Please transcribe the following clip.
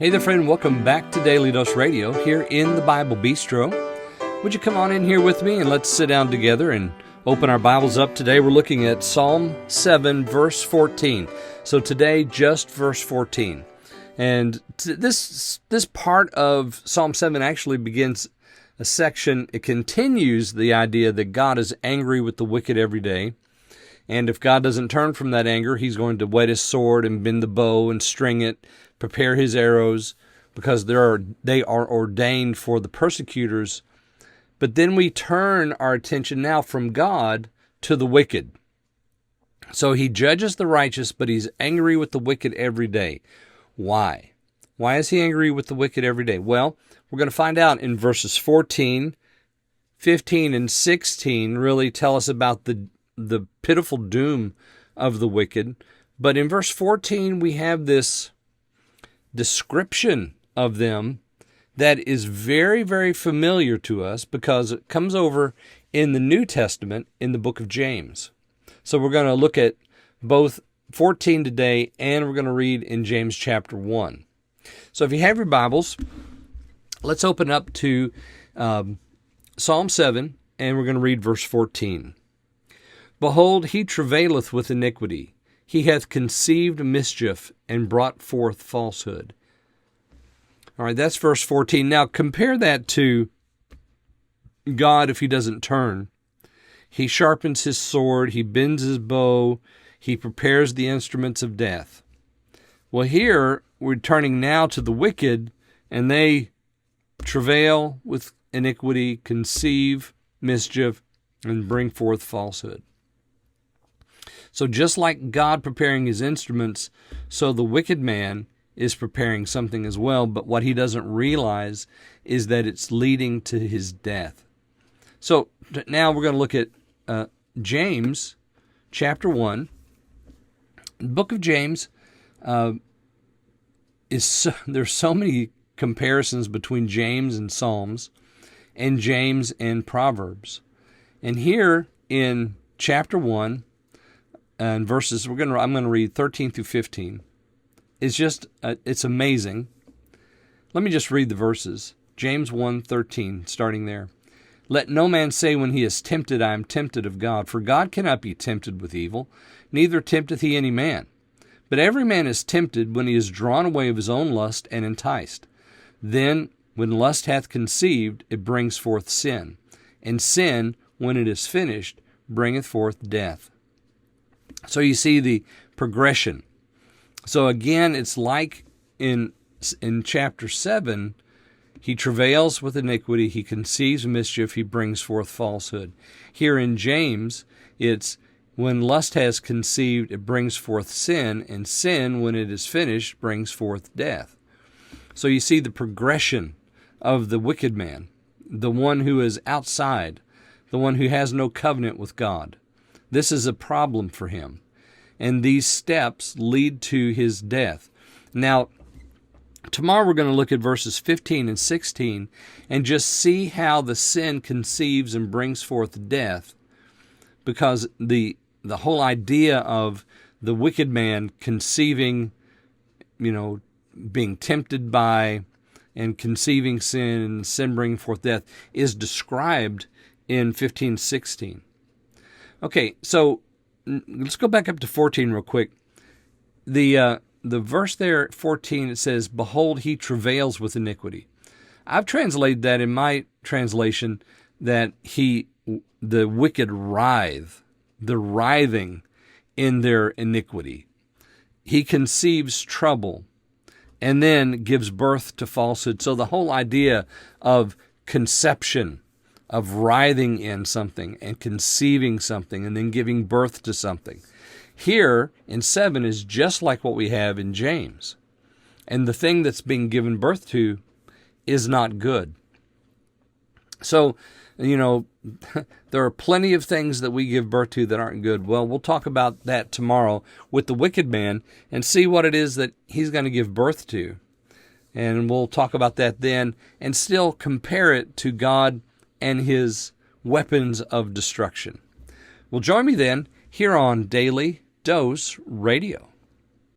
Hey there, friend. Welcome back to Daily Dose Radio here in the Bible Bistro. Would you come on in here with me and let's sit down together and open our Bibles up. Today we're looking at Psalm 7, verse 14. So today, just verse 14. And this part of Psalm 7 actually begins a section. It continues the idea that God is angry with the wicked every day. And if God doesn't turn from that anger, he's going to whet his sword and bend the bow and string it, prepare his arrows, because they are ordained for the persecutors. But then we turn our attention now from God to the wicked. So he judges the righteous, but he's angry with the wicked every day. Why? Why is he angry with the wicked every day? Well, we're going to find out in verses 14, 15, and 16 really tell us about the pitiful doom of the wicked. But in verse 14, we have this description of them that is very, very familiar to us because it comes over in the New Testament in the book of James. So we're going to look at both 14 today, and we're going to read in James chapter 1. So if you have your Bibles, let's open up to Psalm 7, and we're going to read verse 14. Behold, he travaileth with iniquity. He hath conceived mischief and brought forth falsehood. All right, that's verse 14. Now compare that to God if he doesn't turn. He sharpens his sword, he bends his bow, he prepares the instruments of death. Well, here we're turning now to the wicked, and they travail with iniquity, conceive mischief, and bring forth falsehood. So just like God preparing his instruments, so the wicked man is preparing something as well, but what he doesn't realize is that it's leading to his death. So now we're going to look at James chapter 1. The book of James, there's so many comparisons between James and Psalms and James and Proverbs. And here in chapter 1, and verses, I'm going to read 13 through 15. It's just, it's amazing. Let me just read the verses. James 1:13, starting there. Let no man say when he is tempted, I am tempted of God. For God cannot be tempted with evil, neither tempteth he any man. But every man is tempted when he is drawn away of his own lust and enticed. Then, when lust hath conceived, it brings forth sin. And sin, when it is finished, bringeth forth death. So you see the progression. So again, it's like in chapter 7, he travails with iniquity, he conceives mischief, he brings forth falsehood. Here in James, it's when lust has conceived, it brings forth sin, and sin, when it is finished, brings forth death. So you see the progression of the wicked man, the one who is outside, the one who has no covenant with God. This is a problem for him. And these steps lead to his death. Now, tomorrow we're going to look at verses 15 and 16 and just see how the sin conceives and brings forth death. Because the whole idea of the wicked man conceiving, being tempted by and conceiving sin and sin bringing forth death is described in 15:16. Okay, so let's go back up to 14 real quick. The verse there at 14, it says, Behold, he travails with iniquity. I've translated that in my translation that the wicked writhe, the writhing in their iniquity. He conceives trouble and then gives birth to falsehood. So the whole idea of conception, of writhing in something and conceiving something and then giving birth to something. Here in 7 is just like what we have in James. And the thing that's being given birth to is not good. So, there are plenty of things that we give birth to that aren't good. Well, we'll talk about that tomorrow with the wicked man and see what it is that he's going to give birth to. And we'll talk about that then and still compare it to God and his weapons of destruction. Well, join me then here on Daily Dose Radio.